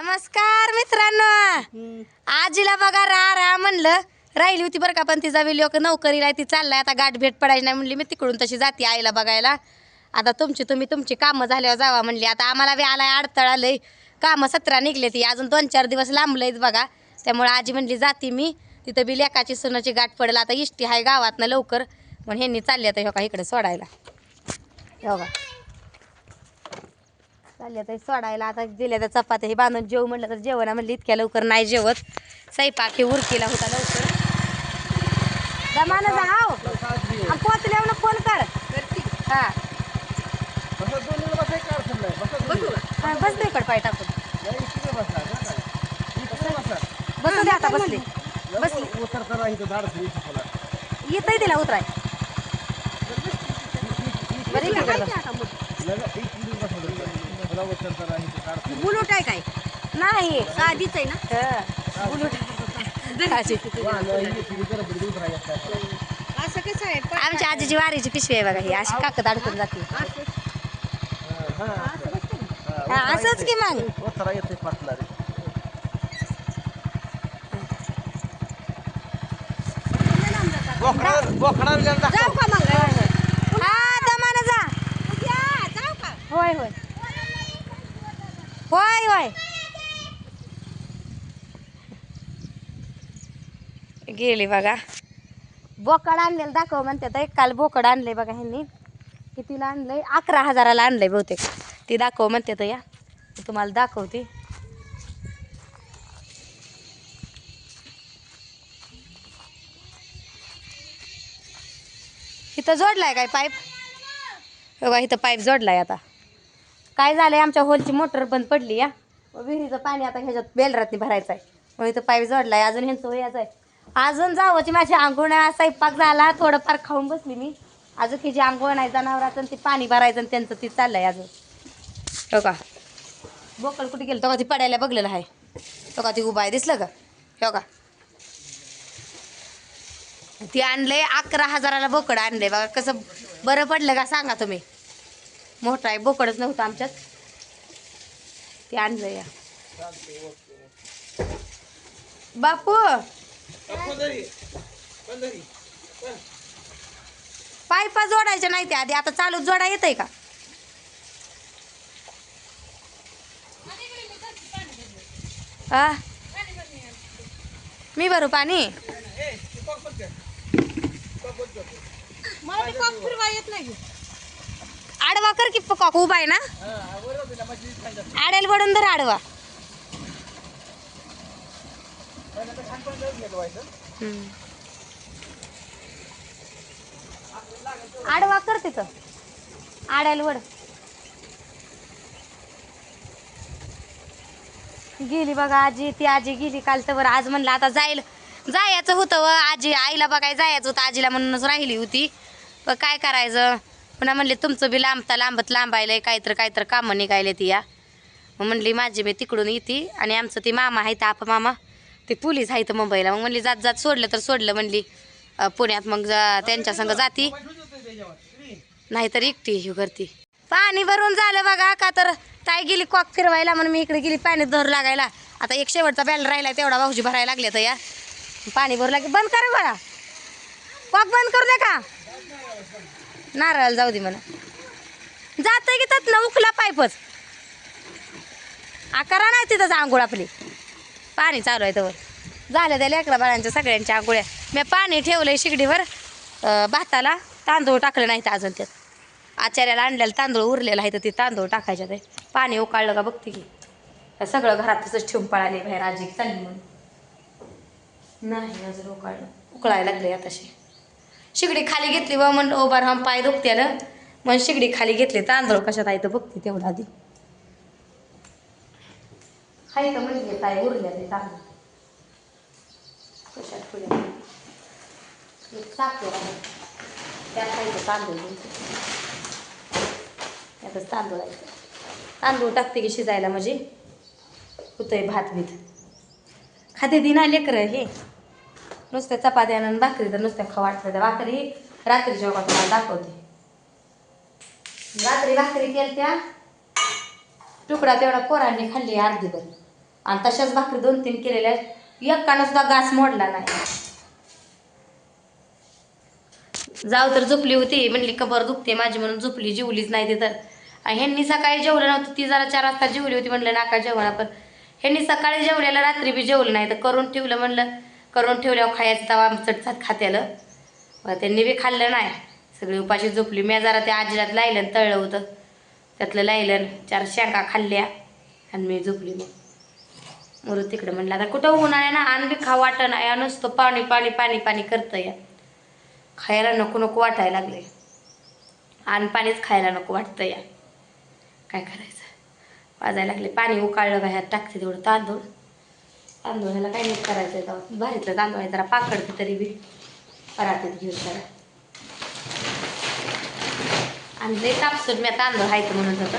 नमस्कार मित्रांनो, आजीला बघा रा म्हणलं राहिली होती बरं का, पण तिचा व्हिडिओ नोकरीला ती चाललाय आता, गाठ भेट पडायची नाही म्हणली, मी तिकडून तशी जाते आईला बघायला. आता तुमची कामं झाल्यावर जावा म्हणली. आता आम्हाला बी आलाय अडथळा, लय कामं 17 निघले ती, अजून 2-4 दिवस लांबलेत बघा. त्यामुळे आजी म्हणली जाते मी, तिथं बी लेकाची सुनाची गाठ पडेल. आता इष्टी आहे गावातनं लवकर, म्हणून ह्यांनी चालली आता हो का इकडे सोडायला. हो का चालले तर सोडायला. आता दिल्या तर चपात्या हे बांधून जेव म्हणलं तर जेवणा म्हणली इतक्या लवकर नाही जेवत, स्वयंपाक हे उरकीला होता लवकर. दमानं जा हो, पोचल्यावर फोन कर. हा बसले इकडे पाय टाकून बसू दे आता, बसले बसले येतंय तिला उतराय. बुलूट आहे काय? नाही साधीच आहे ना बुलूट. असं कसं आहे? आमच्या आजीची वारीची पिशवी आहे बघा, ही अशी काकत अडकून जाते. असंच की मग जाऊ का मग? हा दमानं जा. जाऊ का? होय होय होय होय गेली बघा. बोकड आणलेलं दाखव म्हणतात. एक काल बोकड आणलंय बघा ह्यांनी. कितीला आणलंय? 11,000ला आणलंय बहुतेक. ती दाखव म्हणतात या, तुम्हाला दाखवते. इथं जोडलाय काय पाईप? बघा इथं पाईप जोडलाय. आता काय झालंय, आमच्या होलची मोटर बंद पडली या, विहिरीचं पाणी आता ह्याच्यात बेलरातनी भरायचं आहे, मग इथं पाईप जोडलाय. अजून ह्यांचं वयाचं आहे, अजून जावची माझी आंघोळ. स्वयंपाक झाला, थोडंफार खाऊन बसली मी. अजून की जी आंघोळ नाही जनावराचं, ती पाणी भरायचं आणि त्यांचं ती चाललंय अजून. हो का बोकड कुठे गेलं? तो का ती पडायला बघलेलं आहे. तो का ती उभा आहे, दिसलं का? हो का ती आणलंय 11,000ला बोकड आणलंय बघा. कसं बरं पडलं का सांगा तुम्ही? मोठा आहे, बोकडच नव्हतं आमच्यात, ते आणलंय या. बापू पाईपा जोडायच्या नाही त्या आधी, आता चालू जोडा येतंय का? मी भरू पाणी? आडवा कर की पकॉक, उभा आहे ना, आडेल वडून धर आडवा. आडवा कर तिथं, आड्याला वड. गेली बघा आजी. ती आजी गेली काल तर. आज म्हणलं आता जायचं होतं व आजी आईला बघाय जायचं होतं आजीला, म्हणूनच राहिली होती. पण काय करायचं, पुन्हा म्हणले तुमचं बी लांबायलंय, काहीतरी कामं निघायले ती या. मग म्हणली माझी मी तिकडून येते, आणि आमचं ती मामा आहे आपा मामा, ते पोलीस आहेत मुंबईला. मग म्हणली जात सोडलं तर सोडलं म्हणली पुण्यात, मग त्यांच्या संग जाती, नाहीतर एकटी हे करती. पाणी भरून झालं बघा का, तर ताई गेली कॉक फिरवायला, म्हणून मी इकडे गेली पाणी धरू लागायला. आता एक शेवटचा बॅल राहिला, तेवढा भाऊजी भरायला लागले तर या. पाणी भरू लागे. बंद करा बघा, कॉक बंद करू दे का, नारळाला जाऊ दे म्हणा. जातंय की त्यात ना उखला पाईपच, करा नाही तिथंच आंघोळ आपली. पाणी चालू आहे तर झालं त्या लेकरा बाळांच्या सगळ्यांच्या आंघोळ्या. मी पाणी ठेवलंय शिगडीवर, भाताला तांदूळ टाकलं नाही तर अजून. त्यात आचार्याला आणलेलं तांदूळ उरलेलं आहे, तर ते तांदूळ टाकायचे. ते पाणी उकाळलं का बघते की, सगळं घरात तसंच ठेवून पळाले बाहेर. आजी चालली म्हणून नाही अजून उकळायला लागले. आताशी शिगडी खाली घेतली व म्हणलं ओभार हम पाय दुखत्याला, मग शिगडी खाली घेतली. तांदूळ कशात आहे तर बघते तेवढा आधी. हाय का म्हणजे काय उरल्या ते तांदूळ कशात ठेवल्या, टाकतो त्यात खायचं तांदूळ, त्यातच तांदूळ आहे. तांदूळ टाकते की शिजायला, म्हणजे होतंय भात बीत. खाते ती ना लेकरं हे, नुसत्या चपात्या आणि भाकरी तर नुसत्या खाऊ वाटतं. त्या भाकरी रात्रीच्या बघा तुम्हाला दाखवते. रात्री भाकरी केल्या, तुकडा तेवढा पोरांनी खाल्ली अर्धीभर. आणि तशाच भाकरी 2-3 केलेल्या, एकानं सुद्धा घास मोडला नाही. जाऊ तर झोपली होती, म्हणली कबर दुखते माझी म्हणून झोपली, जेवलीच नाही ती तर. ह्यांनी सकाळी जेवलं नव्हतं, ती जरा 4 वाजता जेवली होती म्हणलं नाका जेवणा, पण ह्यांनी सकाळी जेवलेलं रात्री बी जेवलं नाही तर करून ठेवलं, म्हणलं करून ठेवल्यावर खायचं तवा चटचाट खात्यालं. त्यांनी बी खाल्लं नाही, सगळी उपाशी झोपली. मी जरा त्या आजीलात लायलन तळलं होतं, त्यातलं लायलन 4 शेंगा खाल्ल्या आणि मी झोपली. मग तिकडं म्हणलं आता कुठं उन्हाळ्या ना आण बी खा वाटत नाही, नुसतं पाणी पाणी पाणी पाणी करतं या, खायला नको नको वाटायला लागले, आणि पाणीच खायला नको वाटतं या. काय करायचं, वाजायला लागले. पाणी उकाळलं का ह्यात टाकते तेवढं तांदूळ ह्याला काही नीट करायचं आहे तेव्हा. भारीतलं तांदूळ आहे, जरा पाकडते तरी बी परातीत घेऊन जरा. आणि लई तापसून मी तांदूळ हायचं म्हणत होतं.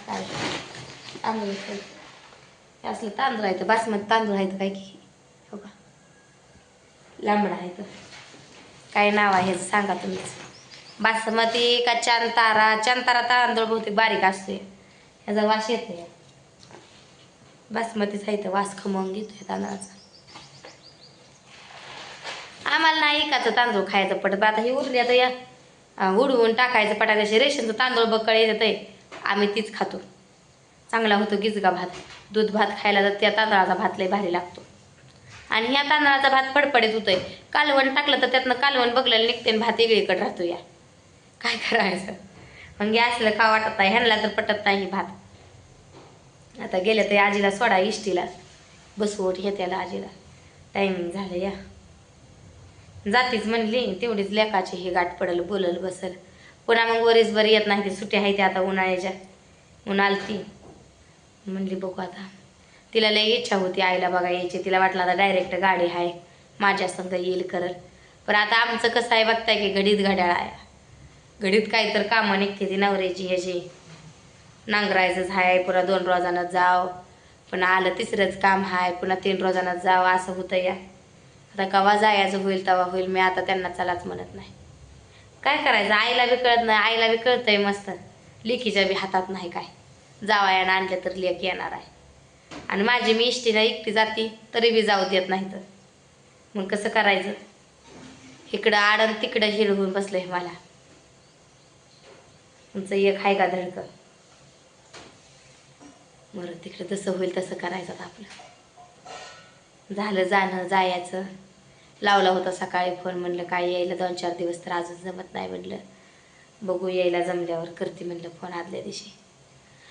काय तांदूळ असलं तांदूळ आहे तर बासमती तांदूळ आहे तर काय की, हो का लांबडा आहे तर काय नाव आहे ह्याचं सांगा तुम्हीच. बासमती का चांतारा? चांतारा तांदूळ बहुतेक बारीक असतोय, ह्याचा वास येतो. बासमतीच आहे तर वास खमवून घेतोय तांदळाचा. आम्हाला नाही एकाचं तांदूळ खायचं पडत. आता ही उरली आता या उडवून टाकायचं पटाकाशी. रेशनचं तांदूळ बकळ येत आहे, आम्ही तीच खातो. चांगला होतो गिजगा भात, दूध भात खायला तर त्या तांदळाचा भात लय भारी लागतो. आणि ह्या तांदळाचा भात पडपडीत होतोय. कालवण टाकलं तर त्यातनं कालवण बघलेलं निघते, भात वेगळीकडे राहतो. या काय करायचं, मग गॅसला खा वाटत नाही, ह्यांना तर पटत नाही भात. आता गेल्या तर आजीला सोडा इष्टीला बसवून हे त्याला आजीला टायमिंग झालं या जातीच म्हणली, तेवढीच लेकाची हे गाठ पडल बोलल बसल. पुन्हा मग वरीस बरी येत नाही, ती सुट्टी आहे ते आता उन्हाळ्याच्या. उन्हाळती म्हणली बघू आता. तिला लई इच्छा होती आईला बघा यायची, तिला वाटलं आता डायरेक्ट गाडी आहे माझ्या संग येईल करल. पण आता आमचं कसं आहे बघताय की घडीत घड्याळ आहे, घडीत काही तर कामं निघते ती नवऱ्याची ह्याची. नांगरायचंच आहे, पुन्हा 2 रोजानं जाव, पुन्हा आलं 3रंच काम आहे, पुन्हा 3 रोजानं जाव, असं होतं या. आता कवा जायचं होईल तेव्हा होईल, मी आता त्यांना चलाच म्हणत नाही. काय करायचं, आईला बी कळत नाही, आईला बी कळतंय मस्त, लेकीच्या बी हातात नाही काय. जावयानं आणलं तर लेक येणार आहे, आणि माझी मी इष्टीला एकटी जाती तरी बी जाऊ देत नाही. तर मग कसं करायचं, इकडं आडन तिकडं हिर होऊन बसलंय मला. तुमचं एक आहे का धडकं, बरं तिकडं तसं होईल तसं करायचं. आता आपलं झालं जाणं जायचं. लावला होता सकाळी फोन, म्हणलं काय यायला 2-4 दिवस तर अजून जमत नाही, म्हणलं बघू यायला जमल्यावर करते म्हणलं फोन आदल्या दिवशी.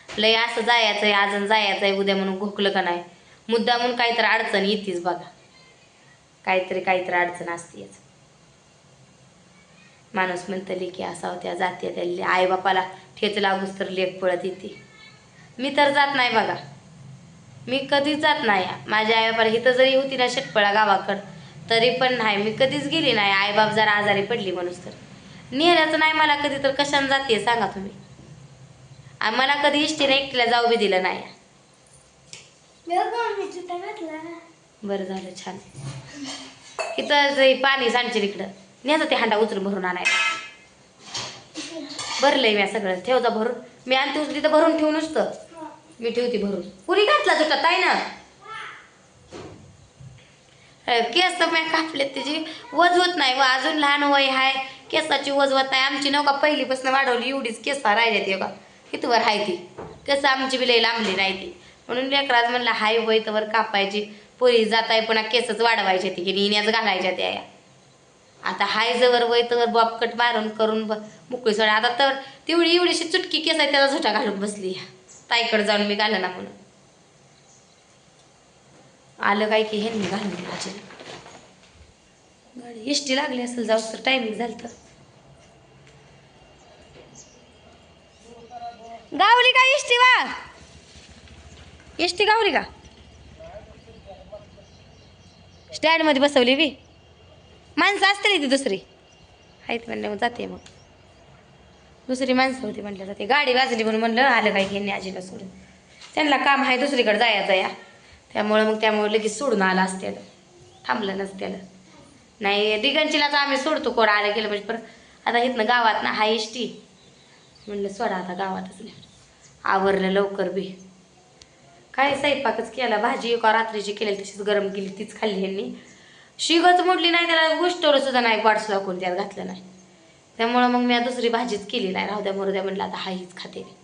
लय असं जायचं आहे अजून जायचं आहे उद्या म्हणून घोकलं का नाही, मुद्दा म्हणून काहीतरी अडचण येतेच बघा, काहीतरी अडचण असतेच. माणूस म्हणतं लेकी असावं त्या जाते त्या आईबापाला ठेच लागूच तर लेक पळत येते. मी तर जात नाही बघा, मी कधीच जात नाही. माझ्या आईबापाला इथं जरी होती ना शेटपळा गावाकडं तरी पण नाही, मी कधीच गेली नाही. आईबाप जरा आजारी पडली म्हणूस तर नेहऱ्याचं नाही मला कधी, तर कशाने जाते सांगा तुम्ही. मला कधी इष्टीने एकटीला जाऊ बी दिलं नाही. बरं झालं छान. इथं पाणी सांडशील इकडं न्यायचं, ते हांडा उचलून भरून आणायला. भरलंय मी सगळं, ठेवता भरून. मी आणते तिथं भरून ठेवून नुसतं मी ठेवते भरून. पुरी घातला तुझ्या ताई ना केस तर मी कापले, त्याची वजवत नाही व अजून लहान वय आहे, केसाची वजवत नाही. आमची नौका पहिलीपासून वाढवली, एवढीच केस राहिल्यात ती बघा कितीवर आहे ती केस, आमची बी लई लांबली नाही ती. म्हणून लेकराज म्हणलं हाय वय तवर कापायची, पोरी जात आहे पुन्हा केसच वाढवायचे ती की निण्याच घालायच्या त्या. आता हाय जवळ वय तवर बॉबकट मारून करून मोकळी सोडा. आता तर तेवढी एवढीशी चुटकी केस आहे त्याला झोटा घालून बसली, ताईकडे जाऊन मी घालं ना म्हणून. आलं काय की हे मी घालून माझी गाडी इष्टी लागली असेल, जाऊ तर टायमिंग झालं तर. गावली का इष्टी वा, इष्टी गावली का स्टँड मध्ये बसवली बी. माणसं असतील ती दुसरी आहेत म्हणलं, मग जाते मग दुसरी माणसं होती म्हणलं ते गाडी वाजली म्हणून म्हणलं आलं काय घेणे आजीला सोडून. त्यांना काम आहे दुसरीकडे जायचं या, त्यामुळे लगेच सोडून आला असते, थांबलं नसत्याला. नाही दिगंचीलाच आम्ही सोडतो कोण आलं गेलं म्हणजे. परत आता इथनं गावात ना हाय इष्टी म्हणलं सोडा आता गावातच नाही, आवरलं लवकर बी काय स्वयंपाकच केला, भाजी एका रात्रीची केलेली तशीच गरम केली तीच खाल्ली ह्यांनी. शिगच मोडली नाही, त्याला गोष्टीवर सुद्धा नाही वाट सुद्धा कोण त्यात घातलं नाही. त्यामुळं मग मी दुसरी भाजीच केली नाही, राहू द्या मरू द्या म्हणलं आता हा हीच खाते.